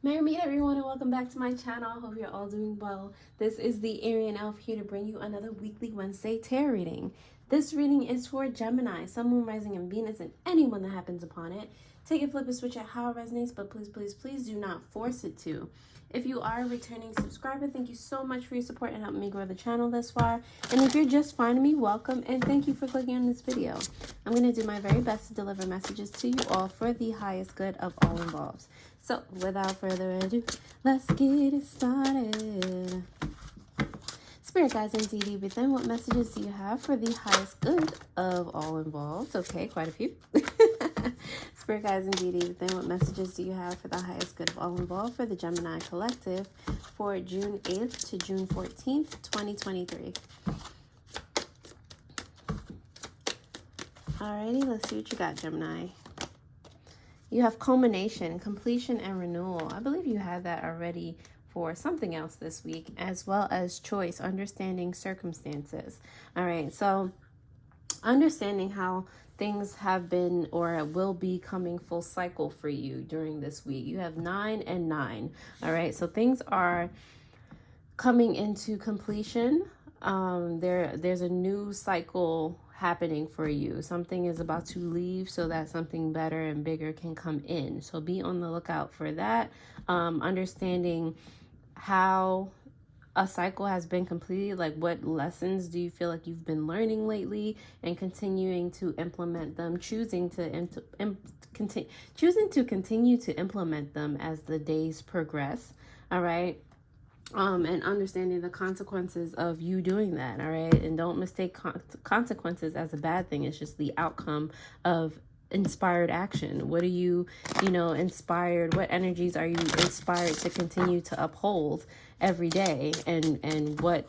Merry meet everyone, and welcome back to my channel. I hope you're all doing well. This is the Arian Elf here to bring you another weekly Wednesday tarot reading. This reading is for Gemini, Sun, Moon, Rising, and Venus, and anyone that happens upon it. Take it, flip it, switch it how it resonates, but please do not force it to. If you are a returning subscriber, thank you so much for your support and helping me grow the channel this far. And if you're just finding me, welcome, and thank you for clicking on this video. I'm going to do my very best to deliver messages to you all for the highest good of all involved. So, without further ado, let's get it started. Spirit guides and DD within, what messages do you have for the highest good of all involved? Okay, quite a few. Spirit guides and DD within, what messages do you have for the highest good of all involved for the Gemini collective for June 8th to June 14th, 2023? Alrighty, let's see what you got, Gemini. You have culmination, completion, and renewal. I believe you had that already for something else this week, as well as choice, understanding circumstances. All right, so understanding how things have been or will be coming full cycle for you during this week. You have 9 and 9. All right, so things are coming into completion. There's a new cycle happening for you. Something is about to leave so that something better and bigger can come in. So be on the lookout for that. Understanding how a cycle has been completed, like what lessons do you feel like you've been learning lately, and continuing to implement them, choosing to continue to implement them as the days progress. All right. And understanding the consequences of you doing that. All right. And don't mistake consequences as a bad thing. It's just the outcome of inspired action. What are you, inspired? What energies are you inspired to continue to uphold every day? And what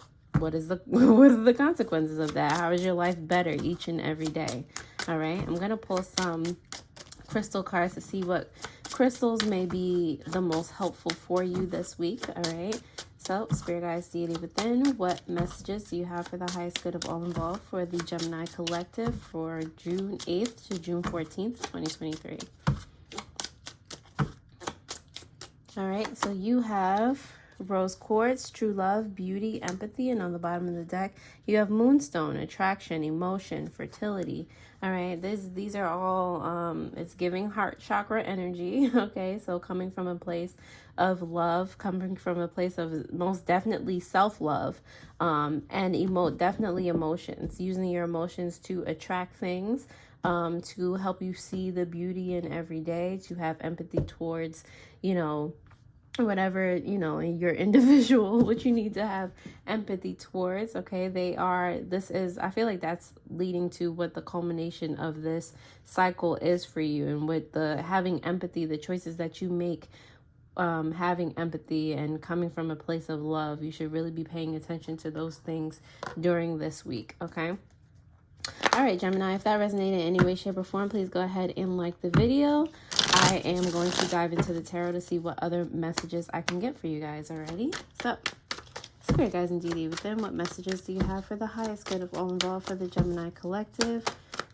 is the what are the consequences of that? How is your life better each and every day? All right. I'm going to pull some crystal cards to see what crystals may be the most helpful for you this week. All right. So, Spirit guides, deity within, what messages do you have for the highest good of all involved for the Gemini collective for June 8th to June 14th, 2023? All right, so you have rose quartz, true love, beauty, empathy, and on the bottom of the deck, you have moonstone, attraction, emotion, fertility. All right, these are all, it's giving heart chakra energy, okay? So coming from a place of love, coming from a place of most definitely self-love, and definitely emotions, using your emotions to attract things, to help you see the beauty in every day, to have empathy towards, whatever, your individual, what you need to have empathy towards. Okay. I feel like that's leading to what the culmination of this cycle is for you. And with the having empathy, the choices that you make, having empathy and coming from a place of love, you should really be paying attention to those things during this week. Okay. All right, Gemini, if that resonated in any way, shape, or form, please go ahead and like the video. I am going to dive into the tarot to see what other messages I can get for you guys already. So, Spirit guides and DD within, what messages do you have for the highest good of all involved for the Gemini collective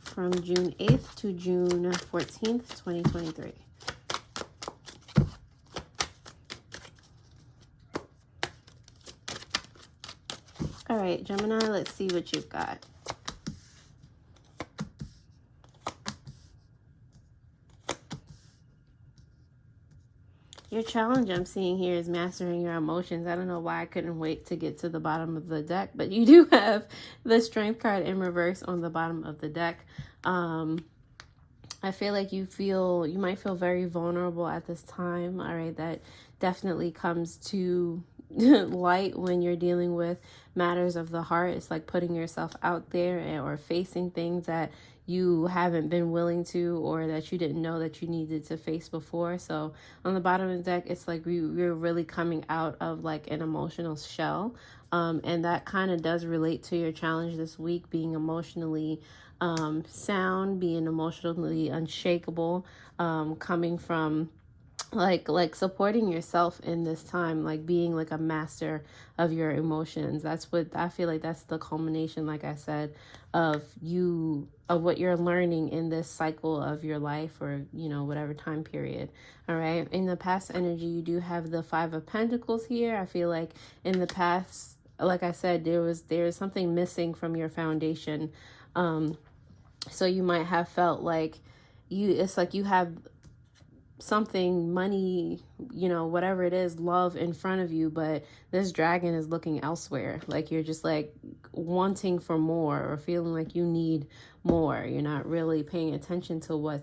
from June 8th to June 14th, 2023? All right, Gemini, let's see what you've got. Your challenge I'm seeing here is mastering your emotions. I don't know why I couldn't wait to get to the bottom of the deck, but you do have the Strength card in reverse on the bottom of the deck. I feel like you might feel very vulnerable at this time. All right, that definitely comes to light when you're dealing with matters of the heart. It's like putting yourself out there or facing things that you haven't been willing to, or that you didn't know that you needed to face before. So on the bottom of the deck, it's like you're really coming out of like an emotional shell. And that kind of does relate to your challenge this week, being emotionally sound, being emotionally unshakable, coming from like supporting yourself in this time, like being like a master of your emotions. That's what I feel like, that's the culmination, like I said, of what you're learning in this cycle of your life, or whatever time period. All right, in the past energy, you do have the Five of Pentacles here. I feel like in the past, like I said, there's something missing from your foundation. So you might have felt like it's like you have something, money, whatever it is, love in front of you, but this dragon is looking elsewhere. Like you're just like wanting for more, or feeling like you need more. You're not really paying attention to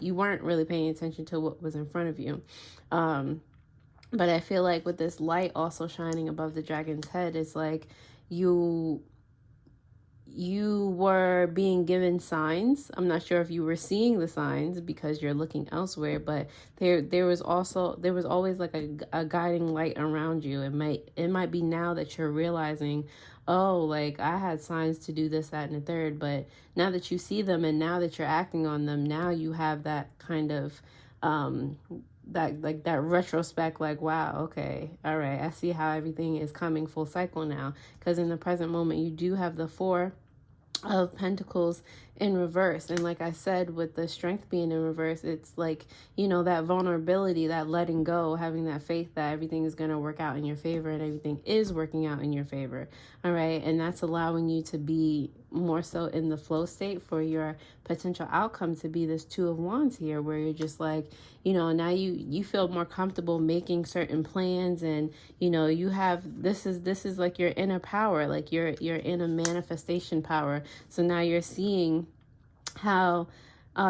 you weren't really paying attention to what was in front of you. But I feel like with this light also shining above the dragon's head, it's like you were being given signs. I'm not sure if you were seeing the signs because you're looking elsewhere, but there was always like a guiding light around you. It might be now that you're realizing, oh, like I had signs to do this, that, and the third, but now that you see them and now that you're acting on them, now you have that kind of that retrospect, like, wow, okay, all right, I see how everything is coming full cycle now. Because in the present moment, you do have the Four of Pentacles in reverse, and like I said, with the Strength being in reverse, it's like, that vulnerability, that letting go, having that faith that everything is going to work out in your favor, and everything is working out in your favor. All right, and that's allowing you to be more so in the flow state for your potential outcome to be this Two of Wands here, where you're just like, now you feel more comfortable making certain plans, and you have this is like your inner power, like your inner manifestation power. So now you're seeing how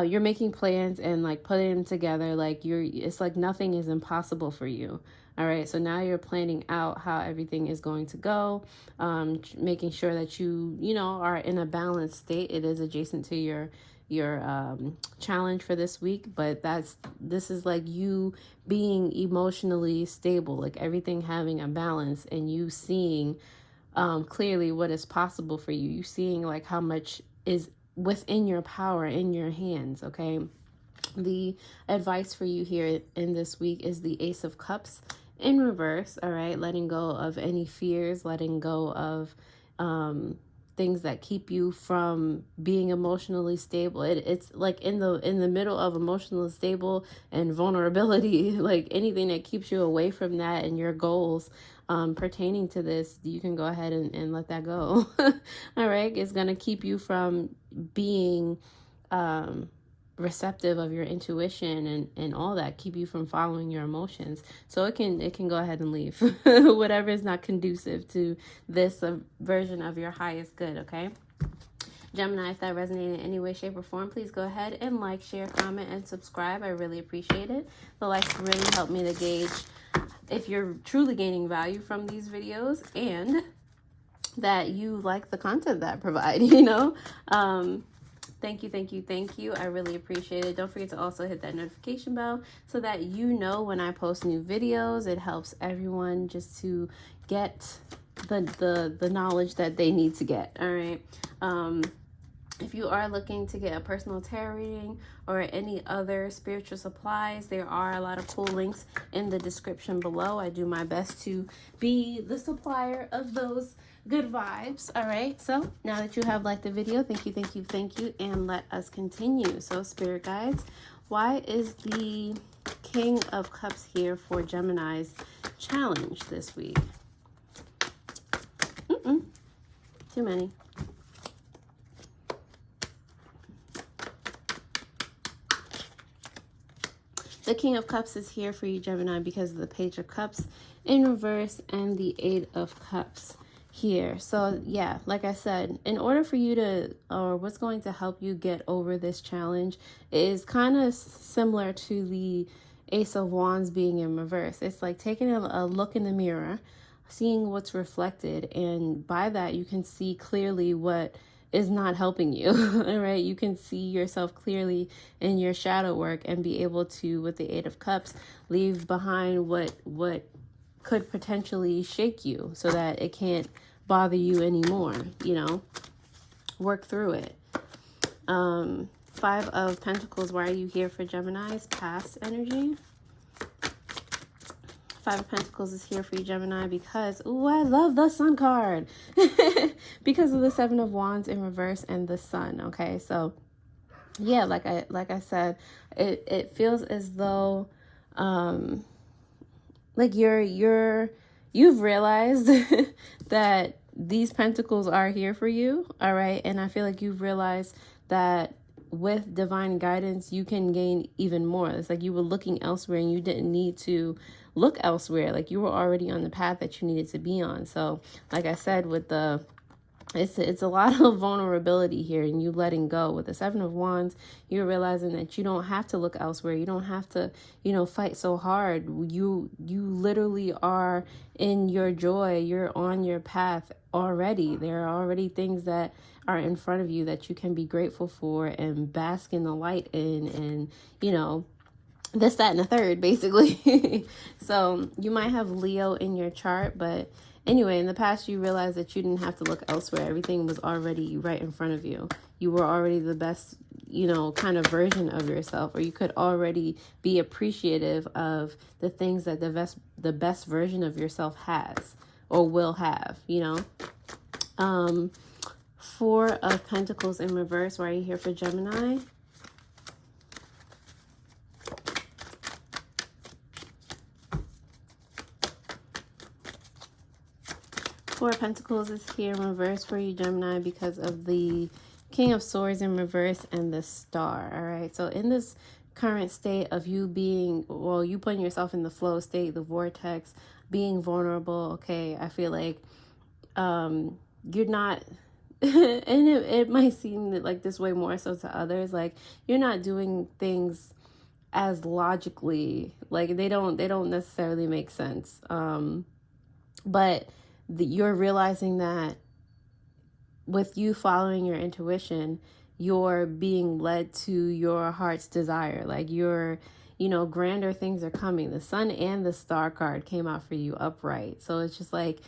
you're making plans and like putting them together, like it's like nothing is impossible for you. All right, so now you're planning out how everything is going to go, making sure that you are in a balanced state. It is adjacent to your challenge for this week, but this is like you being emotionally stable, like everything having a balance, and you seeing clearly what is possible for you. You seeing like how much is within your power, in your hands. Okay, the advice for you here in this week is the Ace of Cups in reverse. All right, letting go of any fears, letting go of things that keep you from being emotionally stable. It's like in the middle of emotionally stable and vulnerability, like anything that keeps you away from that and your goals pertaining to this, you can go ahead and let that go. All right, it's going to keep you from being receptive of your intuition and all that, keep you from following your emotions. So it can go ahead and leave whatever is not conducive to this version of your highest good. Okay, Gemini, if that resonated in any way, shape, or form, please go ahead and like, share, comment, and subscribe. I really appreciate it. The likes really help me to gauge if you're truly gaining value from these videos and that you like the content that I provide. Thank you. I really appreciate it. Don't forget to also hit that notification bell so that you know when I post new videos. It helps everyone just to get the knowledge that they need to get. All right. If you are looking to get a personal tarot reading or any other spiritual supplies, there are a lot of cool links in the description below. I do my best to be the supplier of those good vibes. All right, so now that you have liked the video, thank you, and let us continue. So Spirit Guides, why is the King of Cups here for Gemini's challenge this week? Too many. The King of Cups is here for you, Gemini, because of the Page of Cups in reverse and the Eight of Cups here. So yeah, like I said, in order for you to, or what's going to help you get over this challenge is kind of similar to the Ace of Wands being in reverse. It's like taking a look in the mirror, seeing what's reflected, and by that you can see clearly what is not helping you. All right, you can see yourself clearly in your shadow work and be able to, with the Eight of Cups, leave behind what could potentially shake you so that it can't bother you anymore. Work through it. Five of Pentacles, why are you here for Gemini's past energy? Five of Pentacles is here for you, Gemini, because, ooh, I love the Sun card. Because of the Seven of Wands in reverse and the Sun, okay? So, yeah, like I said, it feels as though, like you've realized that these pentacles are here for you, all right? And I feel like you've realized that with divine guidance, you can gain even more. It's like you were looking elsewhere and you didn't need to look elsewhere. Like you were already on the path that you needed to be on. So like I said, with the it's a lot of vulnerability here, and you letting go. With the Seven of Wands, you're realizing that you don't have to look elsewhere. You don't have to, fight so hard. You literally are in your joy. You're on your path already. There are already things that are in front of you that you can be grateful for and bask in the light in, and this, that, and the third, basically. So you might have Leo in your chart, but anyway, in the past, you realized that you didn't have to look elsewhere. Everything was already right in front of you. You were already the best, kind of version of yourself, or you could already be appreciative of the things that the best version of yourself has or will have, Four of Pentacles in reverse. Why are you here for Gemini? Four of Pentacles is here in reverse for you, Gemini, because of the King of Swords in reverse and the Star. All right. So in this current state of you being, you putting yourself in the flow state, the vortex, being vulnerable. Okay. I feel like you're not, and it might seem like this way more so to others. Like you're not doing things as logically, like they don't necessarily make sense. But you're realizing that with you following your intuition, you're being led to your heart's desire. Like grander things are coming. The Sun and the Star card came out for you upright. So it's just like,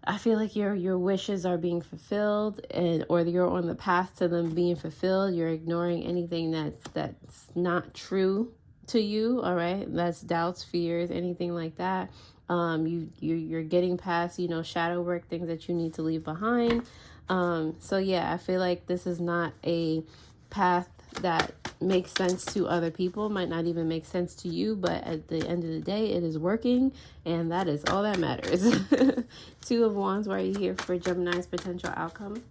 I feel like your wishes are being fulfilled, or you're on the path to them being fulfilled. You're ignoring anything that's not true to you. All right. That's doubts, fears, anything like that. You're getting past, shadow work, things that you need to leave behind. So yeah, I feel like this is not a path that makes sense to other people, might not even make sense to you, but at the end of the day, it is working, and that is all that matters. Two of Wands, why are you here for Gemini's potential outcome?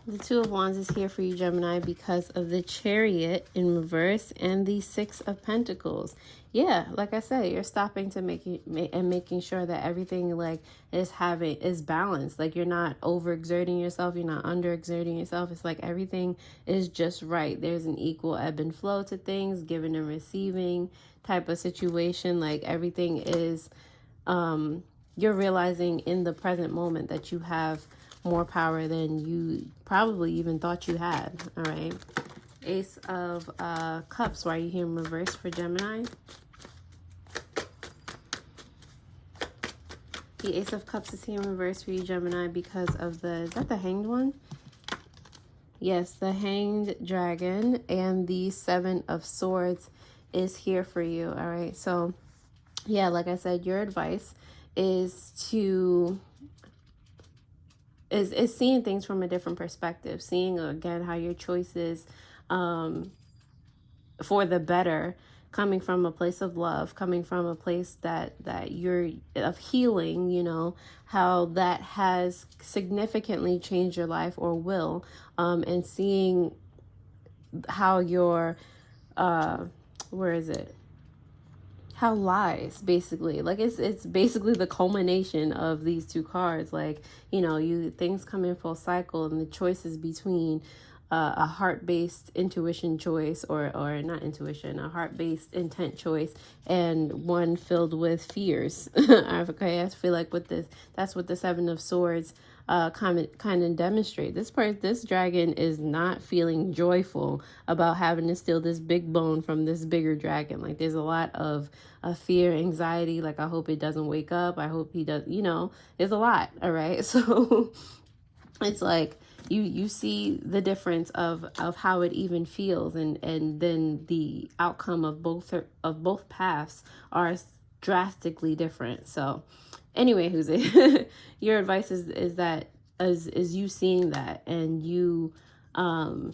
The Two of Wands is here for you, Gemini, because of the Chariot in reverse and the Six of Pentacles. Yeah, like I said, you're stopping to making sure that everything is balanced. Like you're not overexerting yourself, you're not underexerting yourself. It's like everything is just right. There's an equal ebb and flow to things, giving and receiving type of situation. Like everything is, you're realizing in the present moment that you have more power than you probably even thought you had. All right. Ace of Cups, why are you here in reverse for Gemini? The Ace of Cups is here in reverse for you, Gemini, because of is that the Hanged one? Yes, the Hanged Dragon, and the Seven of Swords is here for you. All right. So yeah, like I said, your advice is to is seeing things from a different perspective, seeing again how your choices for the better, coming from a place of love, coming from a place that you're of healing, how that has significantly changed your life or will, and seeing how your how lies, basically, like it's basically the culmination of these two cards. Like, things come in full cycle, and the choices between a heart-based intuition choice or not intuition, a heart-based intent choice, and one filled with fears. Okay, I feel like with this, that's what the Seven of Swords kind of demonstrate. This dragon is not feeling joyful about having to steal this big bone from this bigger dragon. Like there's a lot of fear, anxiety. Like I hope it doesn't wake up. I hope he does. There's a lot. All right, so it's like you see the difference of how it even feels, and then the outcome of both paths are drastically different. So anyway, who's it? Your advice is that is you seeing that and you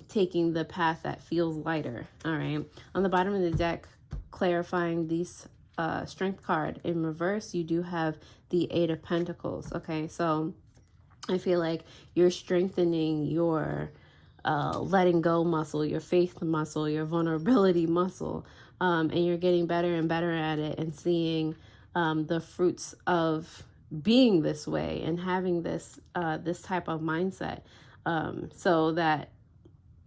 taking the path that feels lighter. All right, on the bottom of the deck, clarifying these strength card in reverse, you do have the 8 of Pentacles. Okay, so I feel like you're strengthening your letting go muscle, your faith muscle, your vulnerability muscle, and you're getting better and better at it, and seeing the fruits of being this way and having this this type of mindset, so that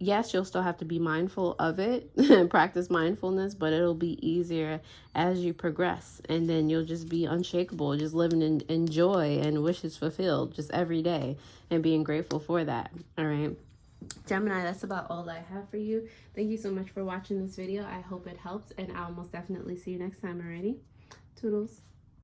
yes, you'll still have to be mindful of it and practice mindfulness, but it'll be easier as you progress. And then you'll just be unshakable, just living in joy and wishes fulfilled just every day and being grateful for that. All right, Gemini, that's about all I have for you. Thank you so much for watching this video. I hope it helps, and I'll most definitely see you next time. Alrighty, toodles.